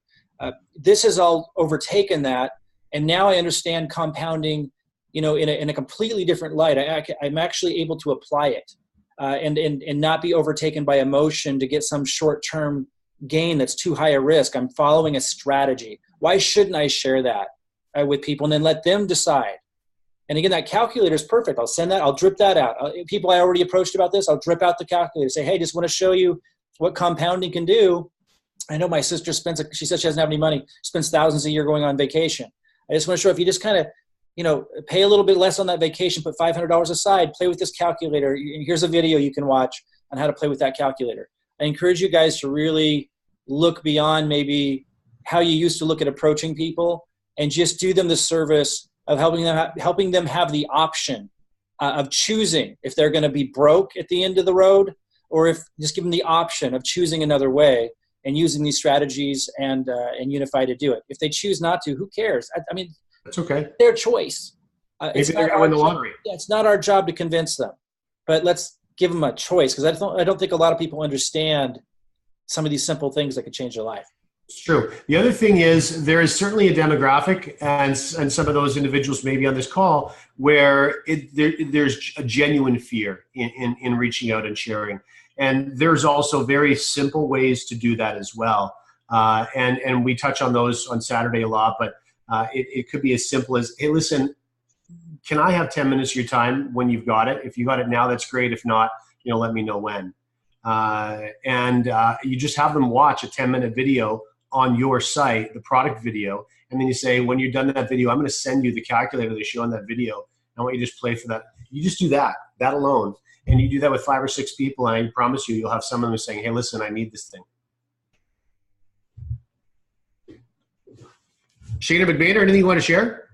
This has all overtaken that, and now I understand compounding, in a completely different light. I'm actually able to apply it, and not be overtaken by emotion to get some short-term gain that's too high a risk. I'm following a strategy. Why shouldn't I share that with people and then let them decide? And again, that calculator is perfect. I'll send that. I'll drip that out. People I already approached about this, I'll drip out the calculator. Say, hey, just want to show you what compounding can do. I know my sister she says she doesn't have any money, spends thousands a year going on vacation. I just want to show if you just kind of, pay a little bit less on that vacation, put $500 aside, play with this calculator. Here's a video you can watch on how to play with that calculator. I encourage you guys to really look beyond maybe how you used to look at approaching people, and just do them the service of helping them have the option of choosing if they're going to be broke at the end of the road, or if just give them the option of choosing another way and using these strategies and Unifii to do it. If they choose not to, who cares? I mean, that's okay. Their choice. Maybe they're going to win the lottery. It's not our job to convince them, but let's give them a choice, because I don't think a lot of people understand some of these simple things that could change their life. It's true. The other thing is there is certainly a demographic, and some of those individuals may be on this call, where there's a genuine fear in reaching out and sharing. And there's also very simple ways to do that as well. And we touch on those on Saturday a lot, but it could be as simple as, hey, listen, can I have 10 minutes of your time when you've got it? If you got it now, that's great. If not, let me know when. And you just have them watch a 10-minute video on your site, the product video, And then you say, when you're done that video, I'm going to send you the calculator they show in that video. I want you to just play for that. You just do that alone. And you do that with 5 or 6 people, and I promise you, you'll have some of them saying, hey, listen, I need this thing. Shana McBader, anything you want to share?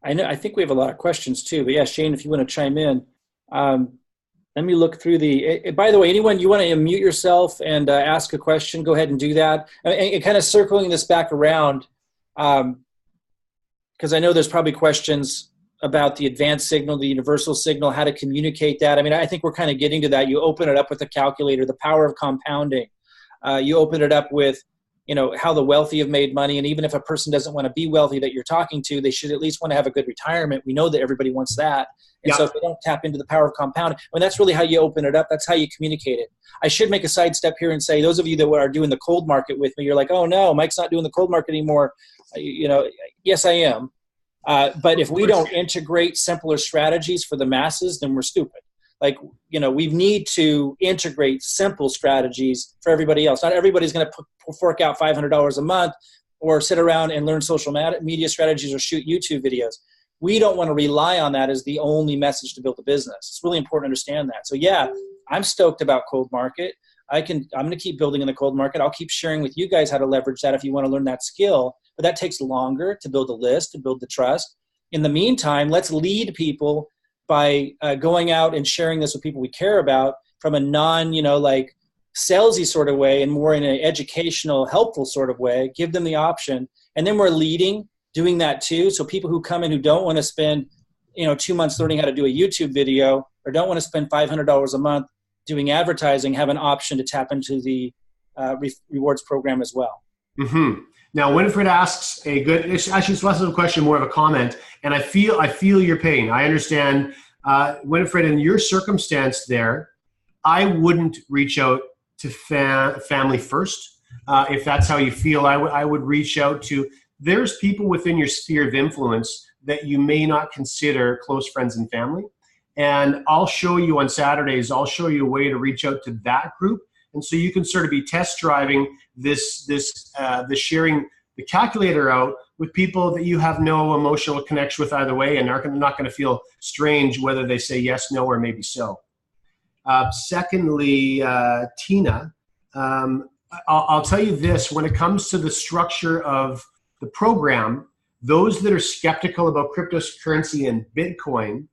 I think we have a lot of questions too, but yeah, Shane, if you want to chime in. Let me look through by the way, anyone, you want to unmute yourself and ask a question, go ahead and do that. And kind of circling this back around, because I know there's probably questions about the advanced signal, the universal signal, how to communicate that. I mean, I think we're kind of getting to that. You open it up with a calculator, the power of compounding. You open it up with, how the wealthy have made money. And even if a person doesn't want to be wealthy that you're talking to, they should at least want to have a good retirement. We know that everybody wants that. And so if they don't tap into the power of compounding, that's really how you open it up. That's how you communicate it. I should make a sidestep here and say, those of you that are doing the cold market with me, you're like, oh no, Mike's not doing the cold market anymore. Yes, I am. But if we don't integrate simpler strategies for the masses, then we're stupid. We need to integrate simple strategies for everybody else. Not everybody's going to fork out $500 a month or sit around and learn social media strategies or shoot YouTube videos. We don't want to rely on that as the only message to build a business. It's really important to understand that. So yeah, I'm stoked about cold market. I'm going to keep building in the cold market. I'll keep sharing with you guys how to leverage that if you want to learn that skill, but that takes longer to build a list, to build the trust. In the meantime, let's lead people by going out and sharing this with people we care about from a salesy sort of way and more in an educational, helpful sort of way. Give them the option. And then we're leading, doing that too. So people who come in who don't want to spend, 2 months learning how to do a YouTube video or don't want to spend $500 a month doing advertising have an option to tap into the rewards program as well. Mm-hmm. Now, Winifred asks actually it's less of a question, more of a comment, and I feel your pain. I understand, Winifred, in your circumstance there, I wouldn't reach out to family first. If that's how you feel, I would reach out to, there's people within your sphere of influence that you may not consider close friends and family. And I'll show you on Saturdays, I'll show you a way to reach out to that group. And so you can sort of be test driving the sharing the calculator out with people that you have no emotional connection with either way and are not going to feel strange whether they say yes, no, or maybe so. Secondly, Tina, I'll tell you this, when it comes to the structure of the program, those that are skeptical about cryptocurrency and Bitcoin,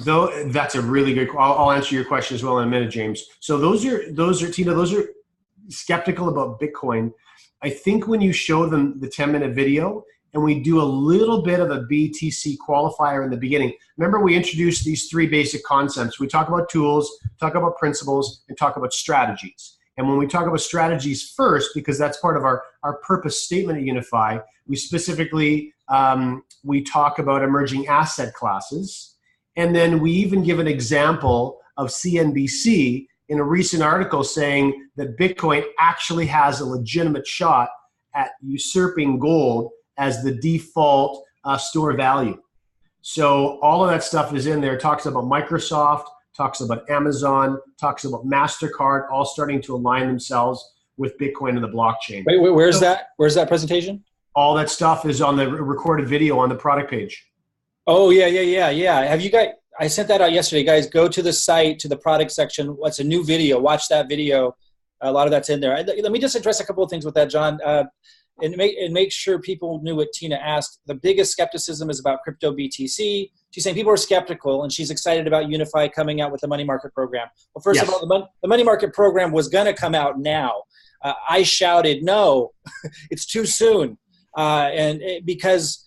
though that's a really good. I'll answer your question as well in a minute, James. So those are Tina. Those are skeptical about Bitcoin. I think when you show them the 10-minute video and we do a little bit of a BTC qualifier in the beginning. Remember, we introduced these 3 basic concepts. We talk about tools, talk about principles, and talk about strategies. And when we talk about strategies first, because that's part of our purpose statement at Unifii, we specifically we talk about emerging asset classes. And then we even give an example of CNBC in a recent article saying that Bitcoin actually has a legitimate shot at usurping gold as the default store value. So all of that stuff is in there. It talks about Microsoft, talks about Amazon, talks about MasterCard, all starting to align themselves with Bitcoin and the blockchain. Wait, where's that? Where's that presentation? All that stuff is on the recorded video on the product page. Oh, yeah. Have you guys, I sent that out yesterday. Guys, go to the site, to the product section. What's a new video? Watch that video. A lot of that's in there. Let me just address a couple of things with that, John. And make sure people knew what Tina asked. The biggest skepticism is about crypto BTC. She's saying people are skeptical, and she's excited about Unifii coming out with the money market program. Well, first of all, the money market program was going to come out now. I shouted, no, it's too soon. Because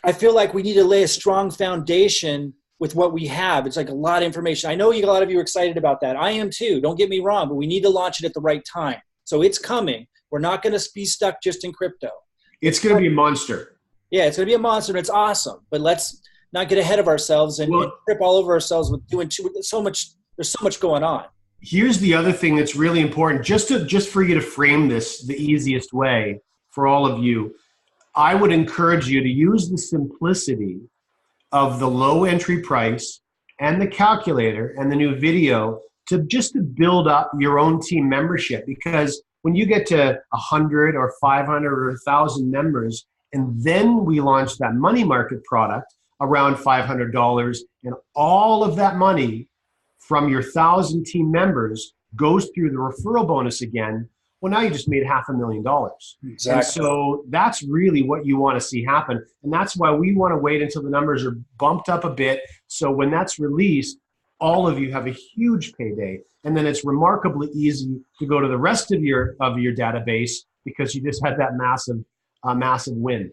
I feel like we need to lay a strong foundation with what we have. It's like a lot of information. I know a lot of you are excited about that. I am too. Don't get me wrong, but we need to launch it at the right time. So it's coming. We're not going to be stuck just in crypto. It's going to be a monster. Yeah, it's going to be a monster, and it's awesome. But let's not get ahead of ourselves and trip all over ourselves with doing so much. There's so much going on. Here's the other thing that's really important, just for you to frame this the easiest way for all of you. I would encourage you to use the simplicity of the low entry price and the calculator and the new video to build up your own team membership, because when you get to 100 or 500 or 1,000 members, and then we launch that money market product around $500, and all of that money from your 1,000 team members goes through the referral bonus again, well, now you just made $500,000. Exactly. And so that's really what you want to see happen. And that's why we want to wait until the numbers are bumped up a bit. So when that's released, all of you have a huge payday. And then it's remarkably easy to go to the rest of your database, because you just had that massive win.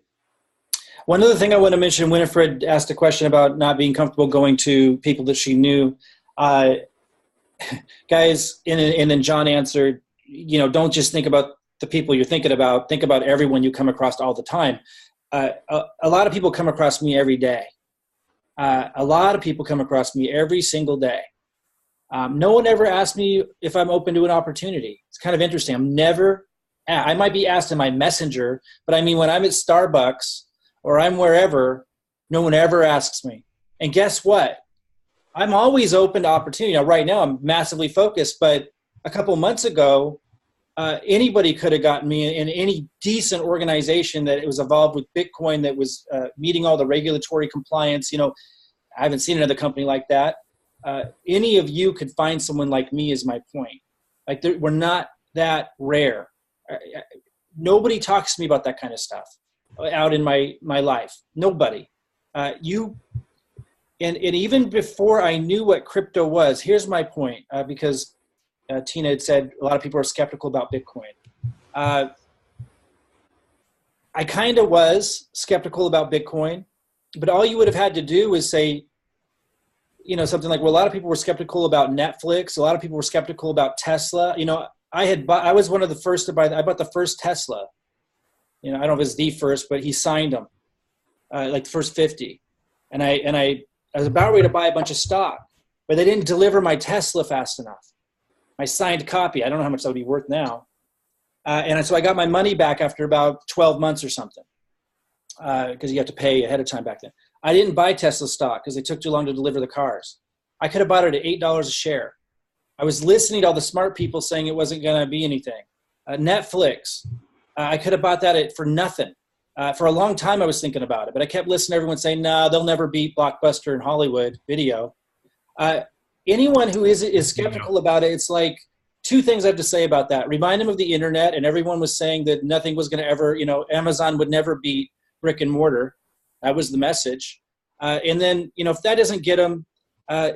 One other thing I want to mention, Winifred asked a question about not being comfortable going to people that she knew. Guys, and then John answered, don't just think about the people you're thinking about. Think about everyone you come across all the time. A lot of people come across me every day. A lot of people come across me every single day. No one ever asked me if I'm open to an opportunity. It's kind of interesting. I might be asked in my messenger, but I mean, when I'm at Starbucks or I'm wherever, no one ever asks me. And guess what? I'm always open to opportunity. Now, right now, I'm massively focused, but a couple months ago, anybody could have gotten me in any decent organization that was involved with Bitcoin, that was meeting all the regulatory compliance. I haven't seen another company like that. Any of you could find someone like me, is my point. Like, we're not that rare. Nobody talks to me about that kind of stuff out in my life. Nobody. And even before I knew what crypto was, here's my point, because Tina had said a lot of people are skeptical about Bitcoin. I kind of was skeptical about Bitcoin, but all you would have had to do is say, something like, well, a lot of people were skeptical about Netflix. A lot of people were skeptical about Tesla. I was one of the first to buy. I bought the first Tesla. I don't know if it's the first, but he signed them, like the first 50. And I was about ready to buy a bunch of stock, but they didn't deliver my Tesla fast enough. My signed copy. I don't know how much that would be worth now. And so I got my money back after about 12 months or something, because you have to pay ahead of time back then. I didn't buy Tesla stock because they took too long to deliver the cars. I could have bought it at $8 a share. I was listening to all the smart people saying it wasn't going to be anything. Netflix, I could have bought that for nothing. For a long time, I was thinking about it, but I kept listening to everyone saying, "No, they'll never beat Blockbuster in Hollywood video." Anyone who is skeptical about it, it's like two things I have to say about that. Remind them of the internet, and everyone was saying that nothing was going to ever, Amazon would never beat brick and mortar. That was the message. And then, if that doesn't get them,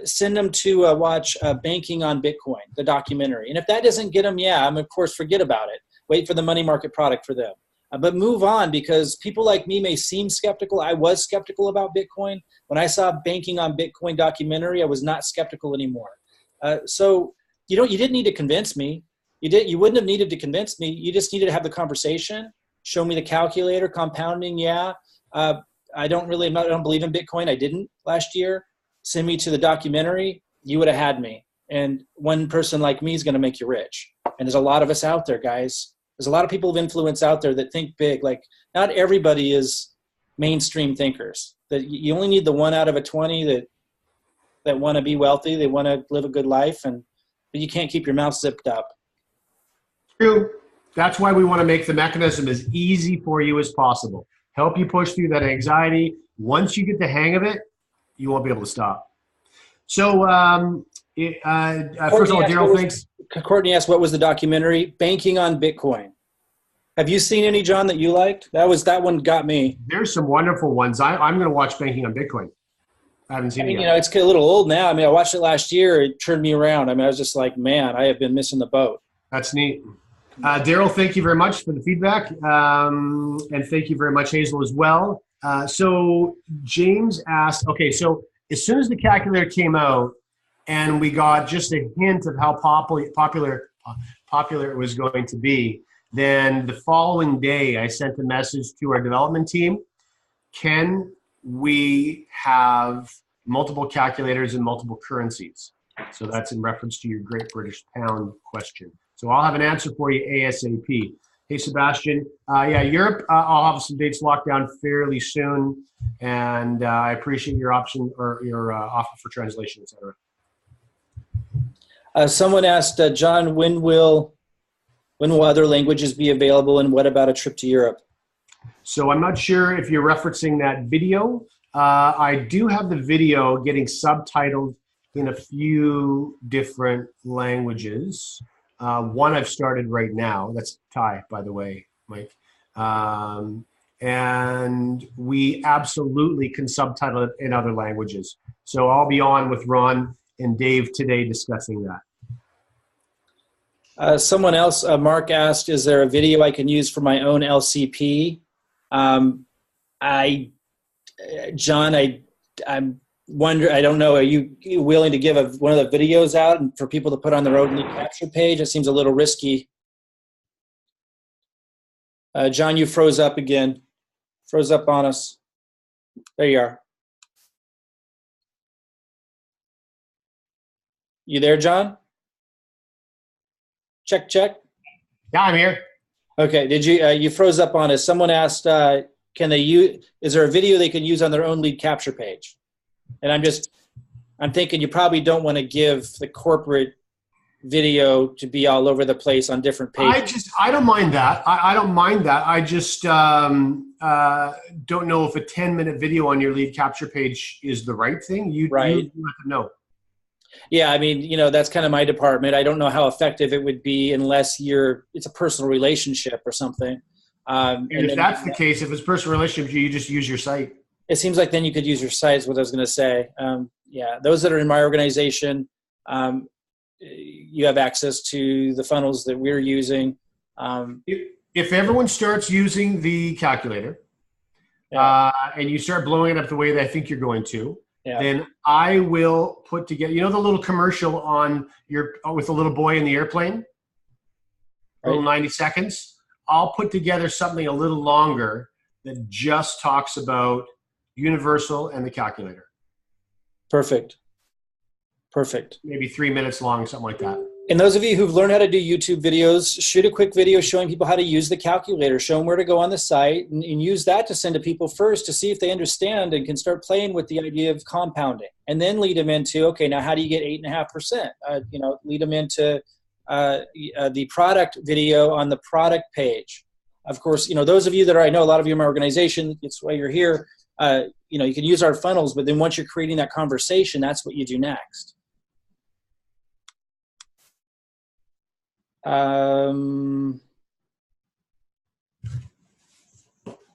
send them to watch Banking on Bitcoin, the documentary. And if that doesn't get them, of course, forget about it. Wait for the money market product for them. But move on, because people like me may seem skeptical. I was skeptical about Bitcoin. When I saw Banking on Bitcoin documentary, I was not skeptical anymore. So you didn't need to convince me. You wouldn't have needed to convince me. You just needed to have the conversation. Show me the calculator, compounding. I don't believe in Bitcoin. I didn't last year. Send me to the documentary. You would have had me. And one person like me is going to make you rich. And there's a lot of us out there, guys. There's a lot of people of influence out there that think big. Like, not everybody is mainstream thinkers. That you only need the 1 out of 20 that want to be wealthy. They want to live a good life, but you can't keep your mouth zipped up. True. That's why we want to make the mechanism as easy for you as possible. Help you push through that anxiety. Once you get the hang of it, you won't be able to stop. So, first of all, Daryl, thanks. Courtney asked, what was the documentary? Banking on Bitcoin. Have you seen any, John, that you liked? That one got me. There's some wonderful ones. I'm going to watch Banking on Bitcoin. I haven't seen it yet. It's a little old now. I watched it last year. It turned me around. I was just like, man, I have been missing the boat. That's neat. Daryl, thank you very much for the feedback. And thank you very much, Hazel, as well. So James asked, okay, so as soon as the calculator came out and we got just a hint of how popular it was going to be, then the following day I sent a message to our development team. Can we have multiple calculators in multiple currencies? So that's in reference to your Great British Pound question. So I'll have an answer for you ASAP. Hey, Sebastian. Europe, I'll have some dates locked down fairly soon. And I appreciate your option or your offer for translation, et cetera. Someone asked, John, when will other languages be available, and what about a trip to Europe? So I'm not sure if you're referencing that video. I do have the video getting subtitled in a few different languages. One I've started right now. That's Thai, by the way, Mike. And we absolutely can subtitle it in other languages. So I'll be on with Ron and Dave today discussing that. Someone else, Mark asked, is there a video I can use for my own LCP? John, I'm wondering, I don't know, are you willing to give one of the videos out and for people to put on their own lead capture page? It seems a little risky. John, you froze up again. Froze up on us. There you are. You there, John? Check, check. Yeah, I'm here. Okay. Did you froze up on us? Someone asked, is there a video they can use on their own lead capture page? And I'm thinking you probably don't want to give the corporate video to be all over the place on different pages. I don't mind that. I don't mind that. I just don't know if a 10-minute video on your lead capture page is the right thing. You have to know. Yeah, I mean, that's kind of my department. I don't know how effective it would be unless it's a personal relationship or something. And if that's the case, if it's personal relationship, you just use your site. It seems like then you could use your site is what I was going to say. Yeah, those that are in my organization, you have access to the funnels that we're using. If everyone starts using the calculator and you start blowing it up the way that I think you're going to, then I will put together, the little commercial with the little boy in the airplane, little 90 seconds. I'll put together something a little longer that just talks about Universal and the calculator. Perfect. Maybe 3 minutes long, something like that. And those of you who've learned how to do YouTube videos, shoot a quick video showing people how to use the calculator, show them where to go on the site, and use that to send to people first to see if they understand and can start playing with the idea of compounding. And then lead them into, okay, now how do you get 8.5%? Lead them into the product video on the product page. Of course, those of you that I know a lot of you in my organization, it's why you're here, you can use our funnels, but then once you're creating that conversation, that's what you do next.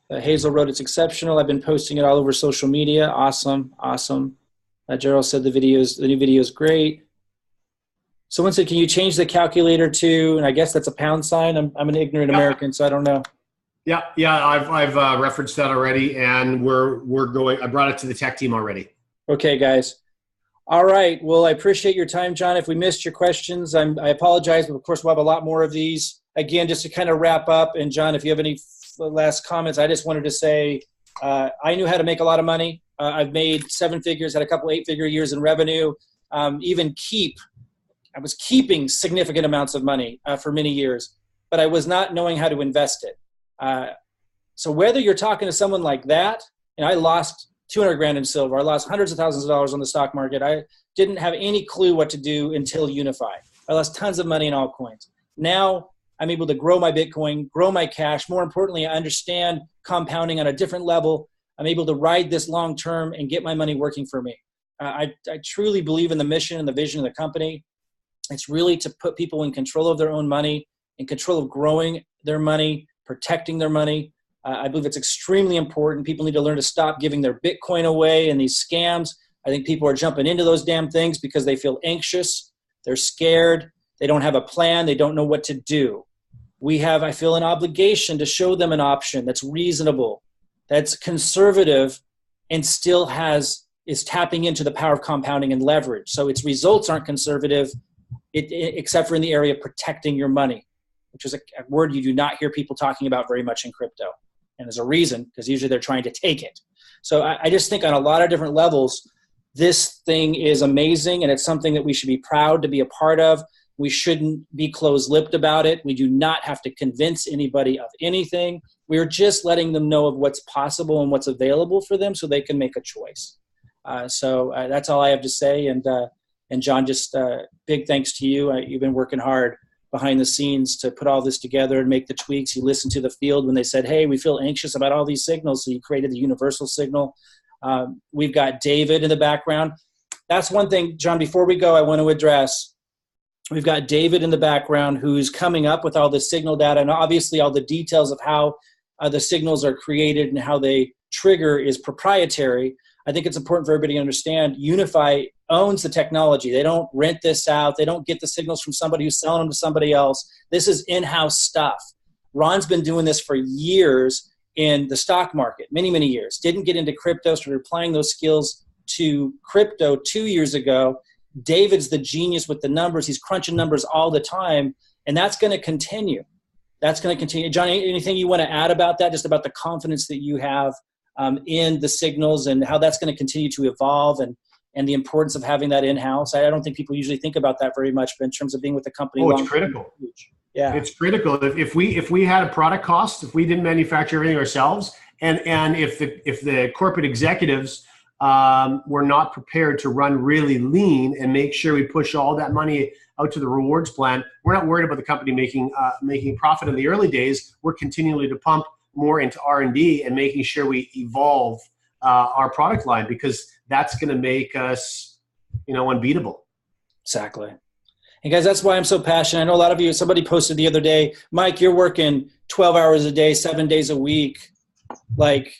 Hazel wrote, it's exceptional. I've been posting it all over social media. Awesome. Gerald said the new video is great. Someone said, can you change the calculator to, and I guess that's a pound sign. I'm an ignorant American, so I don't know. Yeah. I've referenced that already, and we're going. I brought it to the tech team already. Okay, guys. All right. Well, I appreciate your time, John. If we missed your questions, I apologize, but of course we'll have a lot more of these. Again, just to kind of wrap up, and John, if you have any last comments, I just wanted to say I knew how to make a lot of money. I've made 7 figures, had a couple 8-figure years in revenue. I was keeping significant amounts of money for many years, but I was not knowing how to invest it. So whether you're talking to someone like that, I lost 200 grand in silver. I lost hundreds of thousands of dollars on the stock market. I didn't have any clue what to do until Unifii. I lost tons of money in altcoins. Now I'm able to grow my Bitcoin, grow my cash. More importantly, I understand compounding on a different level. I'm able to ride this long term and get my money working for me. I truly believe in the mission and the vision of the company. It's really to put people in control of their own money, in control of growing their money, protecting their money. I believe it's extremely important. People need to learn to stop giving their Bitcoin away in these scams. I think people are jumping into those damn things because they feel anxious. They're scared. They don't have a plan. They don't know what to do. I feel an obligation to show them an option that's reasonable, that's conservative, and still is tapping into the power of compounding and leverage. So its results aren't conservative, except for in the area of protecting your money, which is a word you do not hear people talking about very much in crypto. And there's a reason, because usually they're trying to take it. So I just think on a lot of different levels, this thing is amazing, and it's something that we should be proud to be a part of. We shouldn't be closed-lipped about it. We do not have to convince anybody of anything. We're just letting them know of what's possible and what's available for them so they can make a choice. So that's all I have to say. And And John, just big thanks to you. You've been working hard behind the scenes to put all this together and make the tweaks. You listened to the field when they said, hey, we feel anxious about all these signals. So you created the universal signal. We've got David in the background. That's one thing, John, before we go, I want to address. We've got David in the background who's coming up with all the signal data, and obviously all the details of how the signals are created and how they trigger is proprietary. I think it's important for everybody to understand Unifii owns the technology. They don't rent this out. They don't get the signals from somebody who's selling them to somebody else. This is in-house stuff. Ron's been doing this for years in the stock market, many, many years. Didn't get into crypto, started applying those skills to crypto 2 years ago. David's the genius with the numbers. He's crunching numbers all the time, and that's going to continue. That's going to continue. John, anything you want to add about that, just about the confidence that you have in the signals and how that's going to continue to evolve and the importance of having that in-house? I don't think people usually think about that very much, but in terms of being with the company. Oh, it's critical. Yeah. It's critical. If we had a product cost, if we didn't manufacture everything ourselves, and if the corporate executives were not prepared to run really lean and make sure we push all that money out to the rewards plan, we're not worried about the company making profit in the early days. We're continually to pump more into R&D and making sure we evolve our product line, because that's going to make us, unbeatable. Exactly. And guys, that's why I'm so passionate. I know a lot of you, somebody posted the other day, Mike, you're working 12 hours a day, 7 days a week. Like,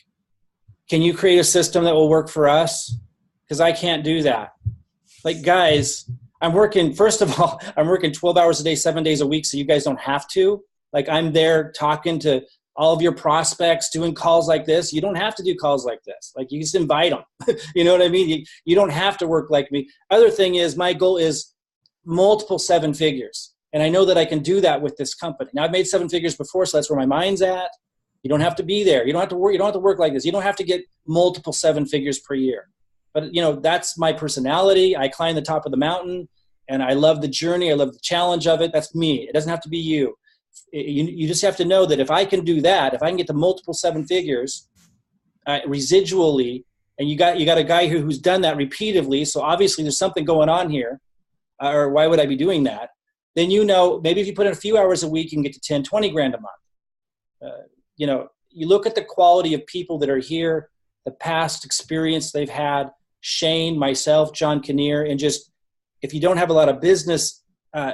can you create a system that will work for us? Because I can't do that. Like, guys, first of all, I'm working 12 hours a day, 7 days a week, so you guys don't have to. Like, I'm there talking to all of your prospects, doing calls like this. You don't have to do calls like this. Like, you just invite them. You know what I mean? You don't have to work like me. Other thing is, my goal is multiple 7 figures. And I know that I can do that with this company. Now, I've made 7 figures before, so that's where my mind's at. You don't have to be there. You don't have to work. You don't have to work like this. You don't have to get multiple 7 figures per year. But, that's my personality. I climb the top of the mountain, and I love the journey. I love the challenge of it. That's me. It doesn't have to be you. You just have to know that if I can do that, if I can get to multiple 7 figures residually, and you got a guy who's done that repeatedly, so obviously there's something going on here, or why would I be doing that? Then maybe if you put in a few hours a week, you can get to 10, 20 grand a month. You look at the quality of people that are here, the past experience they've had, Shane, myself, John Kinnear, and just if you don't have a lot of business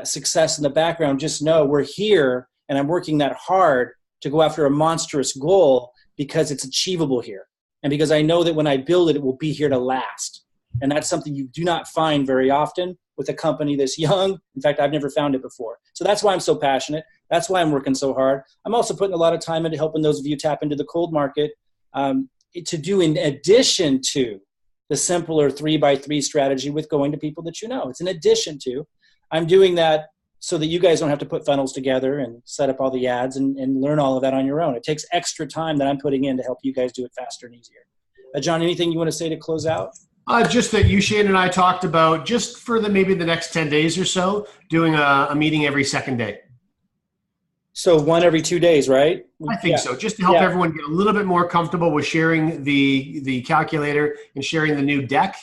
success in the background, just know we're here and I'm working that hard to go after a monstrous goal because it's achievable here. And because I know that when I build it, it will be here to last. And that's something you do not find very often with a company this young. In fact, I've never found it before. So that's why I'm so passionate. That's why I'm working so hard. I'm also putting a lot of time into helping those of you tap into the cold market to do in addition to the simpler 3x3 strategy with going to people that you know. It's in addition to. I'm doing that so that you guys don't have to put funnels together and set up all the ads and learn all of that on your own. It takes extra time that I'm putting in to help you guys do it faster and easier. John, anything you want to say to close out? Just that you, Shane, and I talked about just for maybe the next 10 days or so, doing a meeting every second day. So one every 2 days, right? I think so, just to help everyone get a little bit more comfortable with sharing the calculator and sharing the new deck.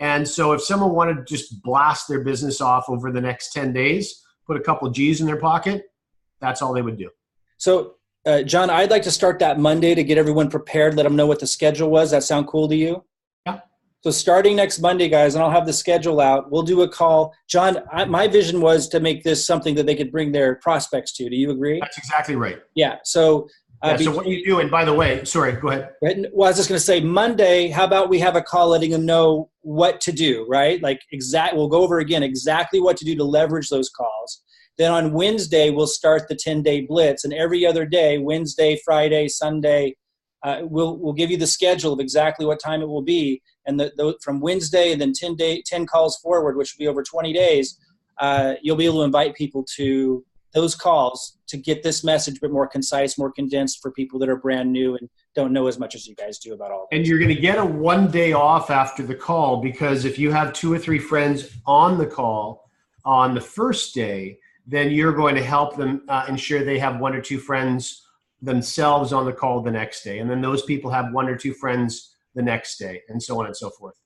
And so if someone wanted to just blast their business off over the next 10 days, put a couple of G's in their pocket, that's all they would do. So, John, I'd like to start that Monday to get everyone prepared, let them know what the schedule was. That sound cool to you? Yeah. So starting next Monday, guys, and I'll have the schedule out, we'll do a call. John, my vision was to make this something that they could bring their prospects to. Do you agree? That's exactly right. Yeah. So, so what you do, and by the way, sorry, go ahead. Well, I was just going to say Monday, how about we have a call letting them know what to do, right? Like we'll go over again exactly what to do to leverage those calls. Then on Wednesday, we'll start the 10-day blitz. And every other day, Wednesday, Friday, Sunday, we'll give you the schedule of exactly what time it will be. And from Wednesday and then 10 calls forward, which will be over 20 days, you'll be able to invite people to those calls to get this message, but more concise, more condensed for people that are brand new and don't know as much as you guys do about all of this. And you're going to get a 1 day off after the call, because if you have 2 or 3 friends on the call on the first day, then you're going to help them ensure they have 1 or 2 friends themselves on the call the next day. And then those people have 1 or 2 friends the next day, and so on and so forth.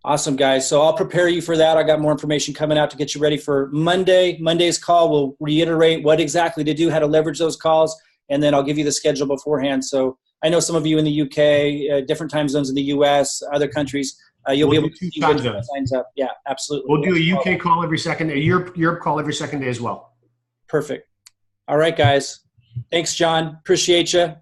Awesome, guys. So I'll prepare you for that. I got more information coming out to get you ready for Monday. Monday's call will reiterate what exactly to do, how to leverage those calls, and then I'll give you the schedule beforehand. So I know some of you in the UK, different time zones in the US, other countries, you'll be able to see which one signs up. Yeah, absolutely. We'll do a UK call every second day, Europe call every second day as well. Perfect. All right, guys. Thanks, John. Appreciate you.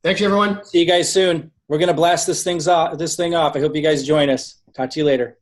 Thanks, everyone. See you guys soon. We're going to blast this thing off. I hope you guys join us. Talk to you later.